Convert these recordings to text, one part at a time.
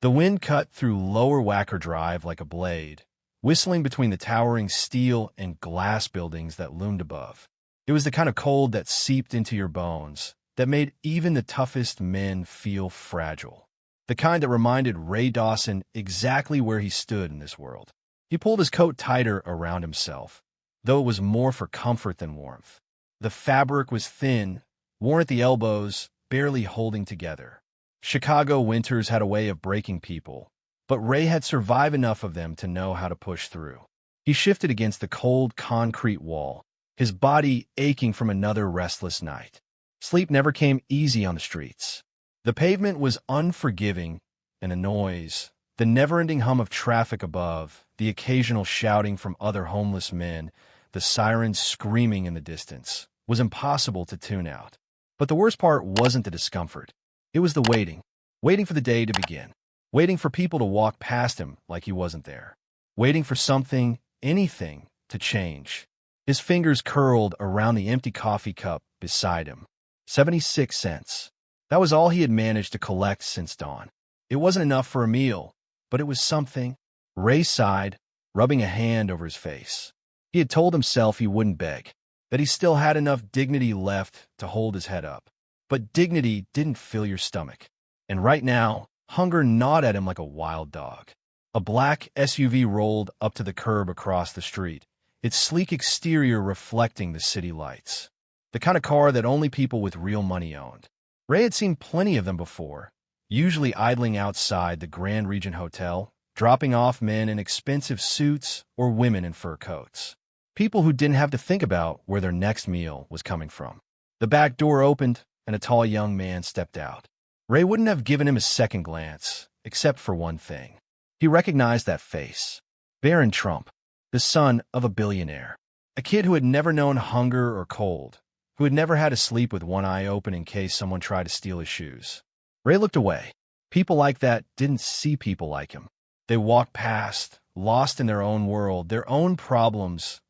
The wind cut through Lower Wacker Drive like a blade, whistling between the towering steel and glass buildings that loomed above. It was the kind of cold that seeped into your bones, that made even the toughest men feel fragile. The kind that reminded Ray Dawson exactly where he stood in this world. He pulled his coat tighter around himself, though it was more for comfort than warmth. The fabric was thin, worn at the elbows, barely holding together. Chicago winters had a way of breaking people, but Ray had survived enough of them to know how to push through. He shifted against the cold concrete wall, his body aching from another restless night. Sleep never came easy on the streets. The pavement was unforgiving, and the noise, the never-ending hum of traffic above, the occasional shouting from other homeless men, the sirens screaming in the distance, was impossible to tune out. But the worst part wasn't the discomfort. It was the waiting. Waiting for the day to begin. Waiting for people to walk past him like he wasn't there. Waiting for something, anything, to change. His fingers curled around the empty coffee cup beside him. 76 cents. That was all he had managed to collect since dawn. It wasn't enough for a meal, but it was something. Ray sighed, rubbing a hand over his face. He had told himself he wouldn't beg, that he still had enough dignity left to hold his head up. But dignity didn't fill your stomach. And right now, hunger gnawed at him like a wild dog. A black SUV rolled up to the curb across the street, its sleek exterior reflecting the city lights. The kind of car that only people with real money owned. Ray had seen plenty of them before, usually idling outside the Grand Regent Hotel, dropping off men in expensive suits or women in fur coats. People who didn't have to think about where their next meal was coming from. The back door opened, and a tall young man stepped out. Ray wouldn't have given him a second glance, except for one thing. He recognized that face. Barron Trump, the son of a billionaire. A kid who had never known hunger or cold, who had never had to sleep with one eye open in case someone tried to steal his shoes. Ray looked away. People like that didn't see people like him. They walked past, lost in their own world, their own problems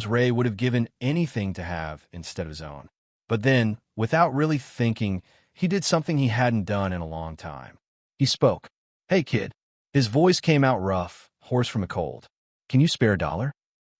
Ray would have given anything to have instead of his own. But then, without really thinking, he did something he hadn't done in a long time. He spoke. "Hey, kid." His voice came out rough, hoarse from the cold. "Can you spare $1?"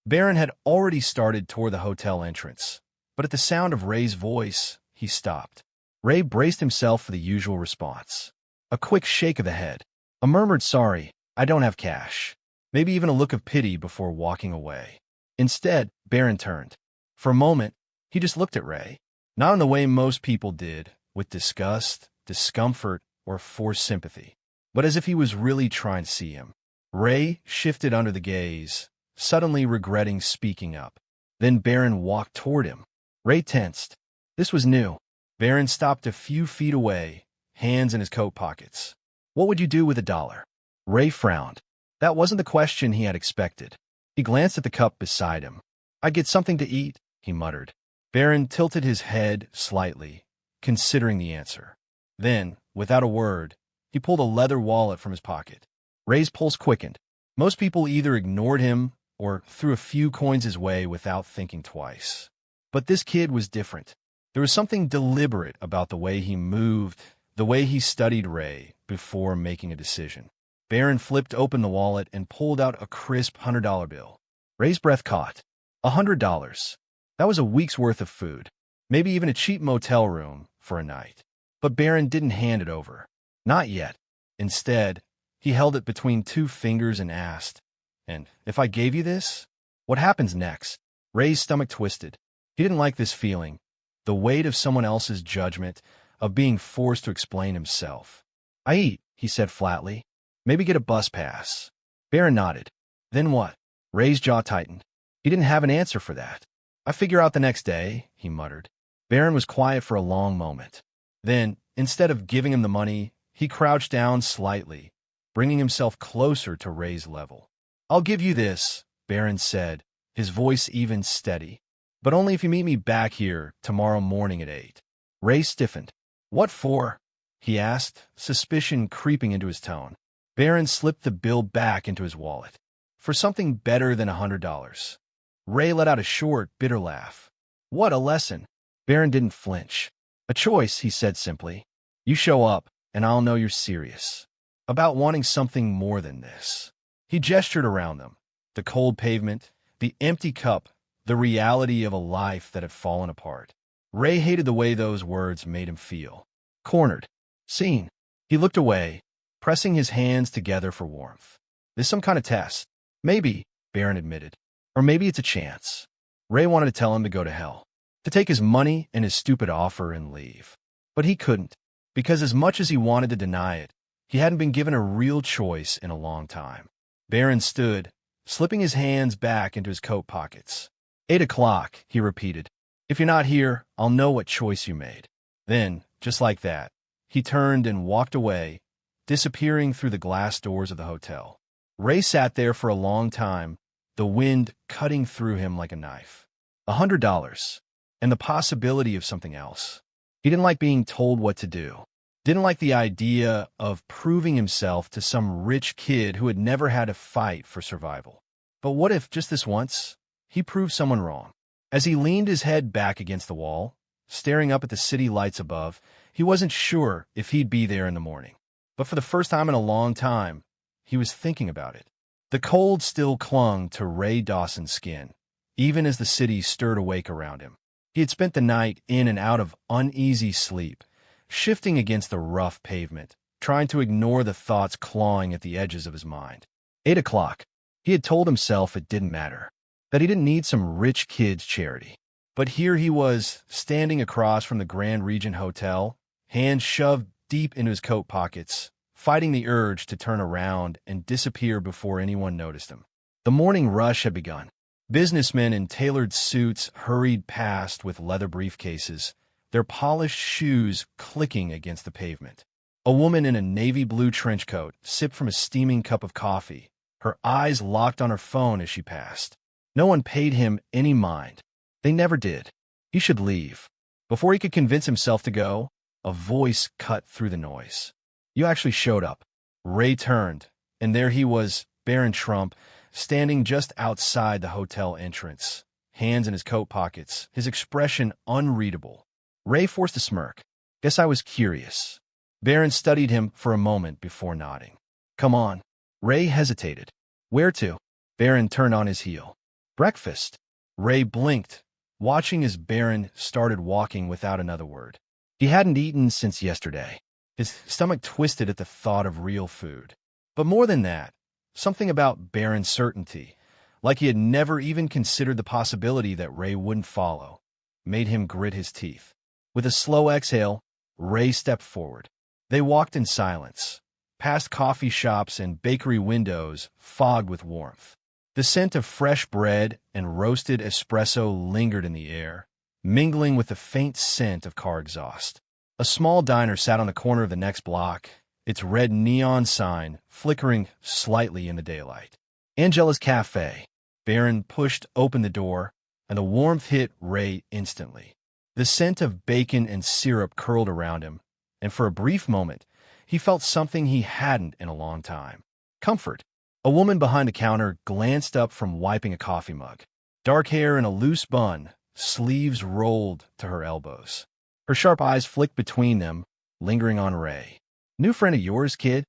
Barron had already started toward the hotel entrance, but at the sound of Ray's voice, he stopped. Ray braced himself for the usual response. A quick shake of the head. A murmured "sorry, I don't have cash." Maybe even a look of pity before walking away. Instead, Barron turned. For a moment, he just looked at Ray. Not in the way most people did, with disgust, discomfort, or forced sympathy, but as if he was really trying to see him. Ray shifted under the gaze, suddenly regretting speaking up. Then Barron walked toward him. Ray tensed. This was new. Barron stopped a few feet away, hands in his coat pockets. "What would you do with $1?" Ray frowned. That wasn't the question he had expected. He glanced at the cup beside him. "I'd get something to eat," he muttered. Barron tilted his head slightly, considering the answer. Then, without a word, he pulled a leather wallet from his pocket. Ray's pulse quickened. Most people either ignored him or threw a few coins his way without thinking twice. But this kid was different. There was something deliberate about the way he moved, the way he studied Ray before making a decision. Barron flipped open the wallet and pulled out a crisp $100 bill. Ray's breath caught. $100. That was a week's worth of food, maybe even a cheap motel room for a night. But Barron didn't hand it over. Not yet. Instead, he held it between two fingers and asked, "And if I gave you this? What happens next?" Ray's stomach twisted. He didn't like this feeling, the weight of someone else's judgment, of being forced to explain himself. "I eat," he said flatly. "Maybe get a bus pass." Barron nodded. "Then what?" Ray's jaw tightened. He didn't have an answer for that. "I figure out the next day," he muttered. Barron was quiet for a long moment. Then, instead of giving him the money, he crouched down slightly, bringing himself closer to Ray's level. "I'll give you this," Barron said, his voice even steady. "But only if you meet me back here tomorrow morning at 8. Ray stiffened. "What for?" he asked, suspicion creeping into his tone. Barron slipped the bill back into his wallet. "For something better than $100. Ray let out a short, bitter laugh. "What a lesson!" Barron didn't flinch. "A choice," he said simply. "You show up, and I'll know you're serious." about wanting something more than this. He gestured around them. The cold pavement, the empty cup, the reality of a life that had fallen apart. Ray hated the way those words made him feel. Cornered. Seen. He looked away, pressing his hands together for warmth. This some kind of test. Maybe, Barron admitted. Or maybe it's a chance. Ray wanted to tell him to go to hell. To take his money and his stupid offer and leave. But he couldn't. Because as much as he wanted to deny it, he hadn't been given a real choice in a long time. Barron stood, slipping his hands back into his coat pockets. 8 o'clock, he repeated. If you're not here, I'll know what choice you made. Then, just like that, he turned and walked away, disappearing through the glass doors of the hotel. Ray sat there for a long time, the wind cutting through him like a knife. $100, and the possibility of something else. He didn't like being told what to do. Didn't like the idea of proving himself to some rich kid who had never had to fight for survival. But what if, just this once, he proved someone wrong? As he leaned his head back against the wall, staring up at the city lights above, he wasn't sure if he'd be there in the morning. But for the first time in a long time, he was thinking about it. The cold still clung to Ray Dawson's skin, even as the city stirred awake around him. He had spent the night in and out of uneasy sleep, shifting against the rough pavement, trying to ignore the thoughts clawing at the edges of his mind. 8 o'clock. He had told himself it didn't matter, that he didn't need some rich kid's charity. But here he was, standing across from the Grand Regent Hotel, hands shoved deep into his coat pockets, fighting the urge to turn around and disappear before anyone noticed him. The morning rush had begun. Businessmen in tailored suits hurried past with leather briefcases, their polished shoes clicking against the pavement. A woman in a navy blue trench coat sipped from a steaming cup of coffee, her eyes locked on her phone as she passed. No one paid him any mind. They never did. He should leave. Before he could convince himself to go, a voice cut through the noise. You actually showed up. Ray turned, and there he was, Barron Trump, standing just outside the hotel entrance, hands in his coat pockets, his expression unreadable. Ray forced a smirk. Guess I was curious. Barron studied him for a moment before nodding. Come on. Ray hesitated. Where to? Barron turned on his heel. Breakfast. Ray blinked, watching as Barron started walking without another word. He hadn't eaten since yesterday. His stomach twisted at the thought of real food. But more than that, something about Barron's certainty, like he had never even considered the possibility that Ray wouldn't follow, made him grit his teeth. With a slow exhale, Ray stepped forward. They walked in silence, past coffee shops and bakery windows fogged with warmth. The scent of fresh bread and roasted espresso lingered in the air, mingling with the faint scent of car exhaust. A small diner sat on the corner of the next block, its red neon sign flickering slightly in the daylight. Angela's Cafe. Barron pushed open the door, and the warmth hit Ray instantly. The scent of bacon and syrup curled around him, and for a brief moment, he felt something he hadn't in a long time. Comfort. A woman behind the counter glanced up from wiping a coffee mug. Dark hair in a loose bun, sleeves rolled to her elbows. Her sharp eyes flicked between them, lingering on Ray. New friend of yours, kid?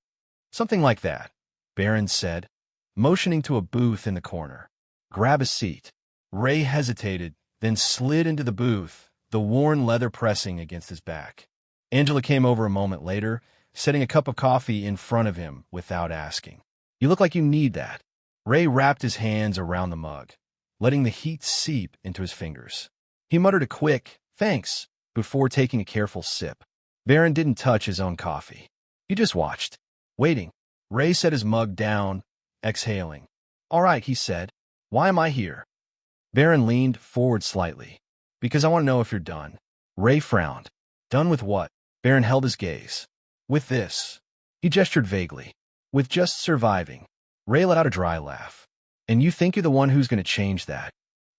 Something like that, Barron said, motioning to a booth in the corner. Grab a seat. Ray hesitated, then slid into the booth, the worn leather pressing against his back. Angela came over a moment later, setting a cup of coffee in front of him without asking. You look like you need that. Ray wrapped his hands around the mug, letting the heat seep into his fingers. He muttered a quick, thanks, before taking a careful sip. Barron didn't touch his own coffee. He just watched, waiting. Ray set his mug down, exhaling. All right, he said. Why am I here? Barron leaned forward slightly. Because I want to know if you're done. Ray frowned. Done with what? Barron held his gaze. With this. He gestured vaguely. With just surviving. Ray let out a dry laugh. And you think you're the one who's going to change that?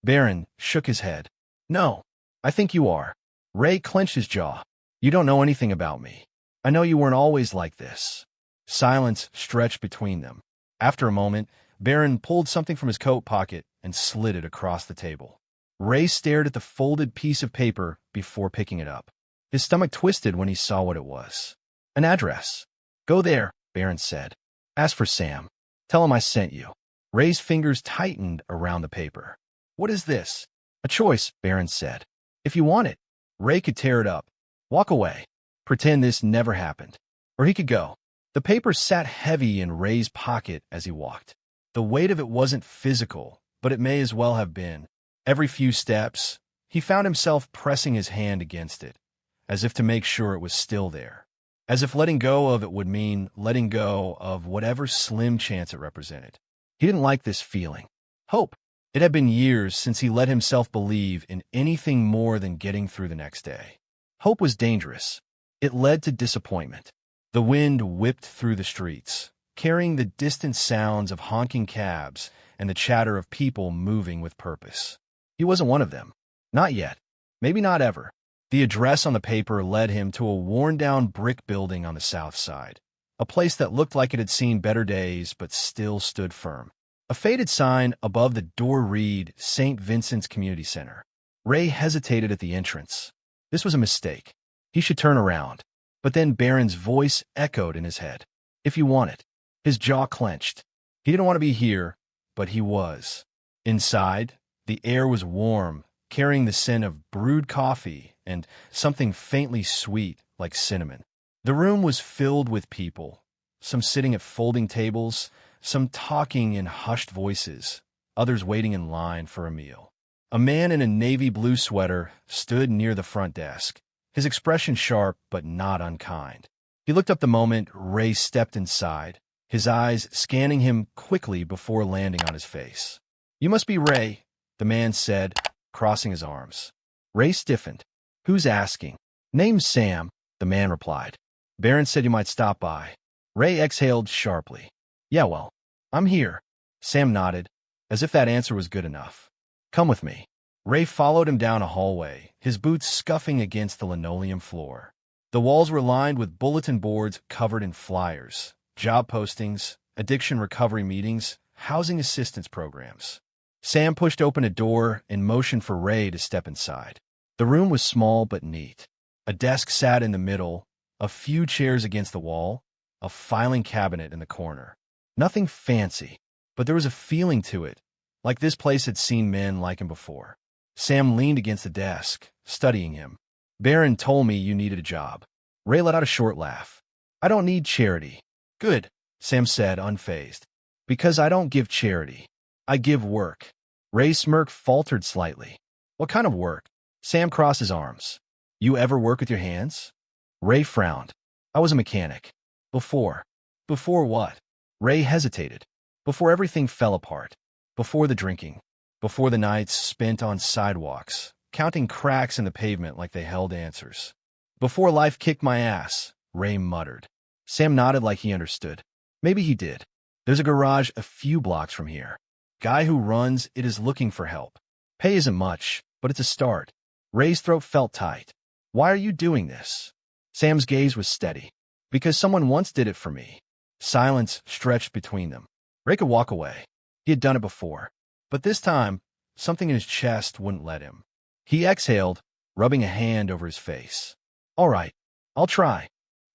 Barron shook his head. No, I think you are. Ray clenched his jaw. You don't know anything about me. I know you weren't always like this. Silence stretched between them. After a moment, Barron pulled something from his coat pocket and slid it across the table. Ray stared at the folded piece of paper before picking it up. His stomach twisted when he saw what it was. An address. Go there, Barron said. Ask for Sam. Tell him I sent you. Ray's fingers tightened around the paper. What is this? A choice, Barron said. If you want it, Ray could tear it up, walk away, pretend this never happened. Or he could go. The paper sat heavy in Ray's pocket as he walked. The weight of it wasn't physical, but it may as well have been. Every few steps, he found himself pressing his hand against it, as if to make sure it was still there. As if letting go of it would mean letting go of whatever slim chance it represented. He didn't like this feeling. Hope. It had been years since he let himself believe in anything more than getting through the next day. Hope was dangerous. It led to disappointment. The wind whipped through the streets, carrying the distant sounds of honking cabs and the chatter of people moving with purpose. He wasn't one of them. Not yet. Maybe not ever. The address on the paper led him to a worn-down brick building on the south side, a place that looked like it had seen better days but still stood firm. A faded sign above the door read St. Vincent's Community Center. Ray hesitated at the entrance. This was a mistake. He should turn around. But then Barron's voice echoed in his head. If you want it. His jaw clenched. He didn't want to be here, but he was. Inside, the air was warm, carrying the scent of brewed coffee and something faintly sweet like cinnamon. The room was filled with people, some sitting at folding tables, some talking in hushed voices, others waiting in line for a meal. A man in a navy blue sweater stood near the front desk, his expression sharp but not unkind. He looked up the moment Ray stepped inside, his eyes scanning him quickly before landing on his face. You must be Ray, the man said, crossing his arms. Ray stiffened. Who's asking? Name's Sam, the man replied. Barron said you might stop by. Ray exhaled sharply. Yeah, well, I'm here. Sam nodded, as if that answer was good enough. Come with me. Ray followed him down a hallway, his boots scuffing against the linoleum floor. The walls were lined with bulletin boards covered in flyers, job postings, addiction recovery meetings, housing assistance programs. Sam pushed open a door and motioned for Ray to step inside. The room was small but neat. A desk sat in the middle, a few chairs against the wall, a filing cabinet in the corner. Nothing fancy, but there was a feeling to it, like this place had seen men like him before. Sam leaned against the desk, studying him. Barron told me you needed a job. Ray let out a short laugh. I don't need charity. Good, Sam said, unfazed. Because I don't give charity. I give work. Ray's smirk faltered slightly. What kind of work? Sam crossed his arms. You ever work with your hands? Ray frowned. I was a mechanic. Before. Before what? Ray hesitated. Before everything fell apart. Before the drinking. Before the nights spent on sidewalks, counting cracks in the pavement like they held answers. Before life kicked my ass, Ray muttered. Sam nodded like he understood. Maybe he did. There's a garage a few blocks from here. Guy who runs it is looking for help. Pay isn't much, but it's a start. Ray's throat felt tight. Why are you doing this? Sam's gaze was steady. Because someone once did it for me. Silence stretched between them. Ray could walk away. He had done it before. But this time, something in his chest wouldn't let him. He exhaled, rubbing a hand over his face. All right, I'll try.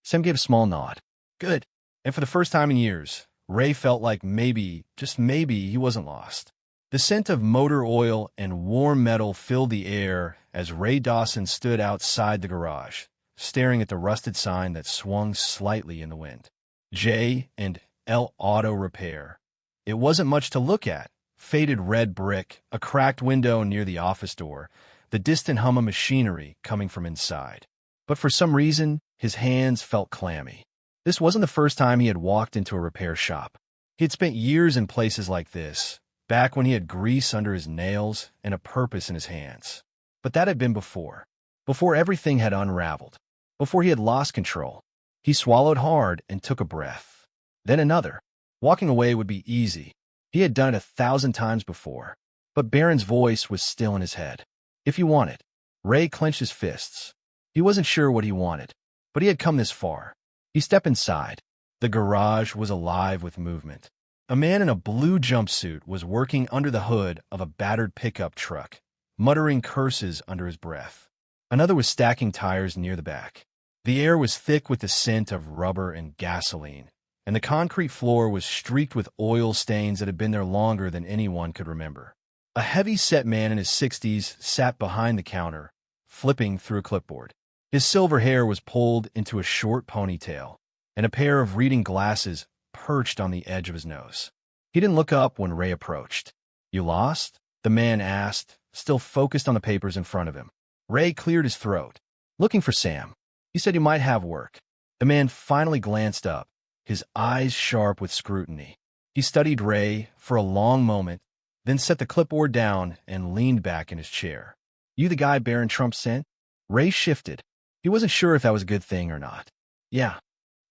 Sam gave a small nod. Good. And for the first time in years, Ray felt like maybe, just maybe, he wasn't lost. The scent of motor oil and warm metal filled the air as Ray Dawson stood outside the garage, staring at the rusted sign that swung slightly in the wind. J and L Auto Repair. It wasn't much to look at. Faded red brick, a cracked window near the office door, the distant hum of machinery coming from inside. But for some reason, his hands felt clammy. This wasn't the first time he had walked into a repair shop. He had spent years in places like this, back when he had grease under his nails and a purpose in his hands. But that had been before. Before everything had unraveled. Before he had lost control. He swallowed hard and took a breath. Then another. Walking away would be easy. He had done it 1,000 times before. But Barron's voice was still in his head. If you want it. Ray clenched his fists. He wasn't sure what he wanted, but he had come this far. He stepped inside. The garage was alive with movement. A man in a blue jumpsuit was working under the hood of a battered pickup truck, muttering curses under his breath. Another was stacking tires near the back. The air was thick with the scent of rubber and gasoline, and the concrete floor was streaked with oil stains that had been there longer than anyone could remember. A heavy-set man in his 60s sat behind the counter, flipping through a clipboard. His silver hair was pulled into a short ponytail, and a pair of reading glasses perched on the edge of his nose. He didn't look up when Ray approached. "You lost?" the man asked, still focused on the papers in front of him. Ray cleared his throat. "Looking for Sam. He said you might have work." The man finally glanced up, his eyes sharp with scrutiny. He studied Ray for a long moment, then set the clipboard down and leaned back in his chair. "You the guy Barron Trump sent?" Ray shifted. He wasn't sure if that was a good thing or not. "Yeah."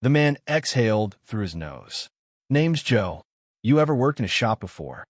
The man exhaled through his nose. "Name's Joe. You ever worked in a shop before?"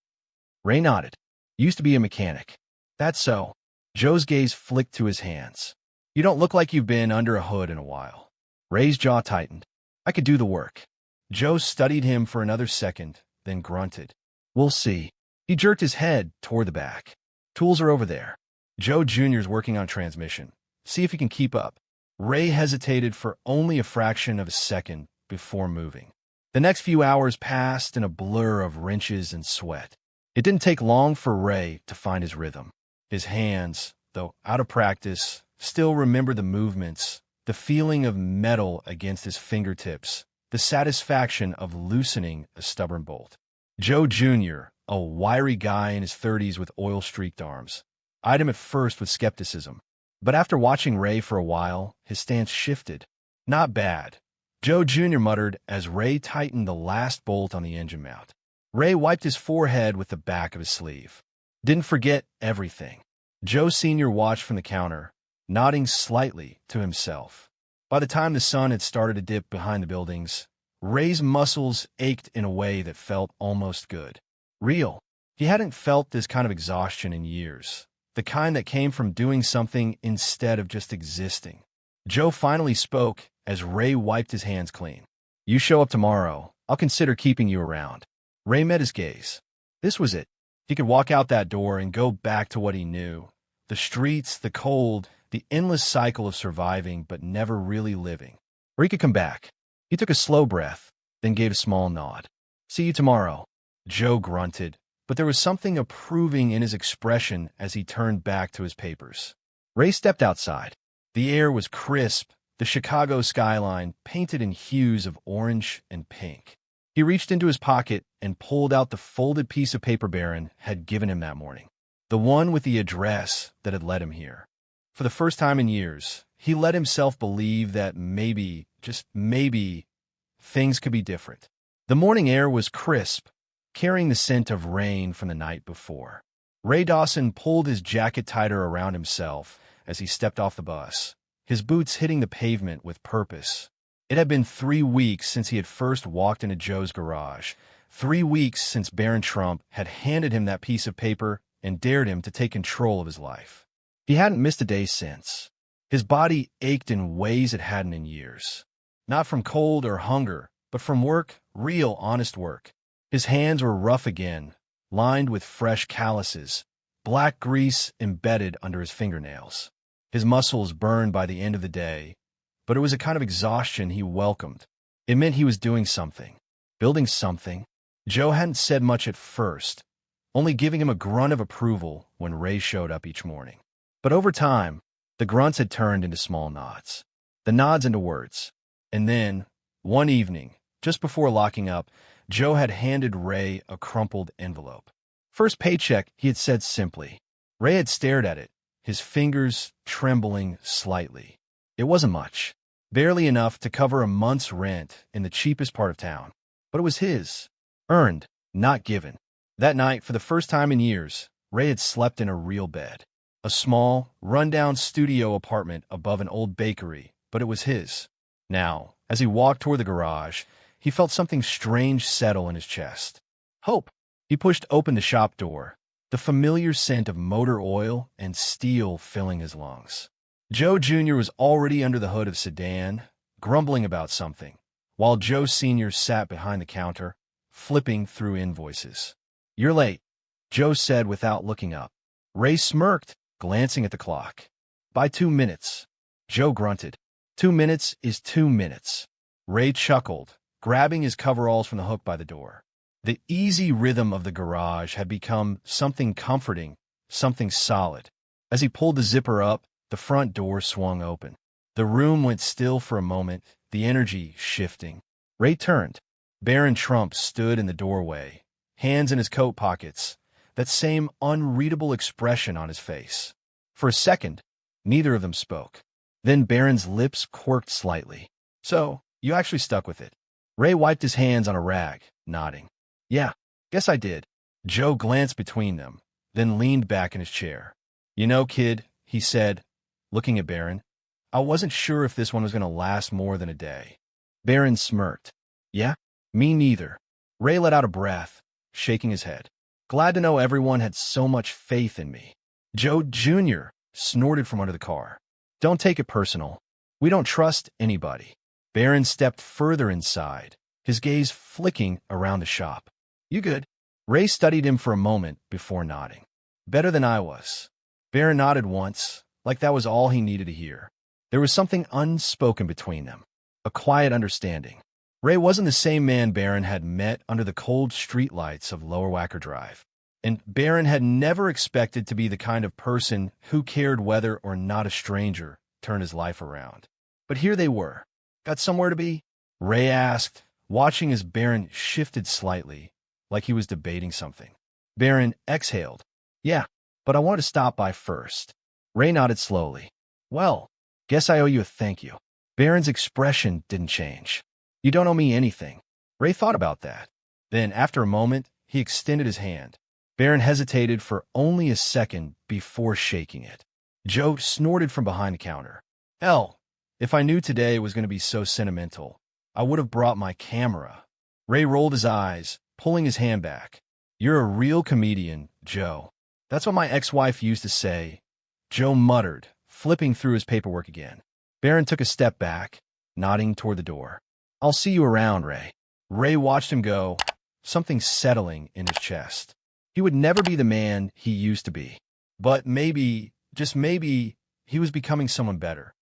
Ray nodded. "Used to be a mechanic." "That's so." Joe's gaze flicked to his hands. "You don't look like you've been under a hood in a while." Ray's jaw tightened. "I could do the work." Joe studied him for another second, then grunted. "We'll see." He jerked his head toward the back. "Tools are over there. Joe Jr.'s working on transmission. See if you can keep up." Ray hesitated for only a fraction of a second before moving. The next few hours passed in a blur of wrenches and sweat. It didn't take long for Ray to find his rhythm. His hands, though out of practice, still remembered the movements, the feeling of metal against his fingertips, the satisfaction of loosening a stubborn bolt. Joe Jr., a wiry guy in his 30s with oil-streaked arms, eyed him at first with skepticism. But after watching Ray for a while, his stance shifted. "Not bad," Joe Jr. muttered as Ray tightened the last bolt on the engine mount. Ray wiped his forehead with the back of his sleeve. "Didn't forget everything." Joe Sr. watched from the counter, nodding slightly to himself. By the time the sun had started to dip behind the buildings, Ray's muscles ached in a way that felt almost good. Real. He hadn't felt this kind of exhaustion in years, the kind that came from doing something instead of just existing. Joe finally spoke as Ray wiped his hands clean. "You show up tomorrow, I'll consider keeping you around." Ray met his gaze. This was it. He could walk out that door and go back to what he knew. The streets, the cold, the endless cycle of surviving but never really living. Or he could come back. He took a slow breath, then gave a small nod. "See you tomorrow." Joe grunted, but there was something approving in his expression as he turned back to his papers. Ray stepped outside. The air was crisp, the Chicago skyline painted in hues of orange and pink. He reached into his pocket and pulled out the folded piece of paper Barron had given him that morning, the one with the address that had led him here. For the first time in years, he let himself believe that maybe, just maybe, things could be different. The morning air was crisp, carrying the scent of rain from the night before. Ray Dawson pulled his jacket tighter around himself as he stepped off the bus, his boots hitting the pavement with purpose. It had been 3 weeks since he had first walked into Joe's garage, 3 weeks since Barron Trump had handed him that piece of paper and dared him to take control of his life. He hadn't missed a day since. His body ached in ways it hadn't in years. Not from cold or hunger, but from work, real, honest work. His hands were rough again, lined with fresh calluses, black grease embedded under his fingernails. His muscles burned by the end of the day, but it was a kind of exhaustion he welcomed. It meant he was doing something, building something. Joe hadn't said much at first, only giving him a grunt of approval when Ray showed up each morning. But over time, the grunts had turned into small nods, the nods into words. And then, one evening, just before locking up, Joe had handed Ray a crumpled envelope. "First paycheck," he had said simply. Ray had stared at it, his fingers trembling slightly. It wasn't much, barely enough to cover a month's rent in the cheapest part of town. But it was his, earned, not given. That night, for the first time in years, Ray had slept in a real bed. A small, run-down studio apartment above an old bakery, but it was his. Now, as he walked toward the garage, he felt something strange settle in his chest. Hope. He pushed open the shop door, the familiar scent of motor oil and steel filling his lungs. Joe Jr. was already under the hood of sedan, grumbling about something, while Joe Sr. sat behind the counter, flipping through invoices. "You're late," Joe said without looking up. Ray smirked, glancing at the clock. "By 2 minutes." Joe grunted. 2 minutes is 2 minutes. Ray chuckled, grabbing his coveralls from the hook by the door. The easy rhythm of the garage had become something comforting, something solid. As he pulled the zipper up, the front door swung open. The room went still for a moment, the energy shifting. Ray turned. Barron Trump stood in the doorway, hands in his coat pockets, that same unreadable expression on his face. For a second, neither of them spoke. Then Barron's lips quirked slightly. "So, you actually stuck with it." Ray wiped his hands on a rag, nodding. "Yeah, guess I did." Joe glanced between them, then leaned back in his chair. "You know, kid," he said, looking at Barron, "I wasn't sure if this one was going to last more than a day." Barron smirked. "Yeah, me neither." Ray let out a breath, shaking his head. "Glad to know everyone had so much faith in me." Joe Jr. snorted from under the car. "Don't take it personal. We don't trust anybody." Barron stepped further inside, his gaze flicking around the shop. "You good?" Ray studied him for a moment before nodding. "Better than I was." Barron nodded once, like that was all he needed to hear. There was something unspoken between them, a quiet understanding. Ray wasn't the same man Barron had met under the cold streetlights of Lower Wacker Drive. And Barron had never expected to be the kind of person who cared whether or not a stranger turned his life around. But here they were. "Got somewhere to be?" Ray asked, watching as Barron shifted slightly, like he was debating something. Barron exhaled. "Yeah, but I wanted to stop by first." Ray nodded slowly. "Well, guess I owe you a thank you." Barron's expression didn't change. "You don't owe me anything." Ray thought about that. Then, after a moment, he extended his hand. Barron hesitated for only a second before shaking it. Joe snorted from behind the counter. "Hell, if I knew today was going to be so sentimental, I would have brought my camera." Ray rolled his eyes, pulling his hand back. "You're a real comedian, Joe." "That's what my ex-wife used to say," Joe muttered, flipping through his paperwork again. Barron took a step back, nodding toward the door. "I'll see you around, Ray." Ray watched him go, something settling in his chest. He would never be the man he used to be. But maybe, just maybe, he was becoming someone better.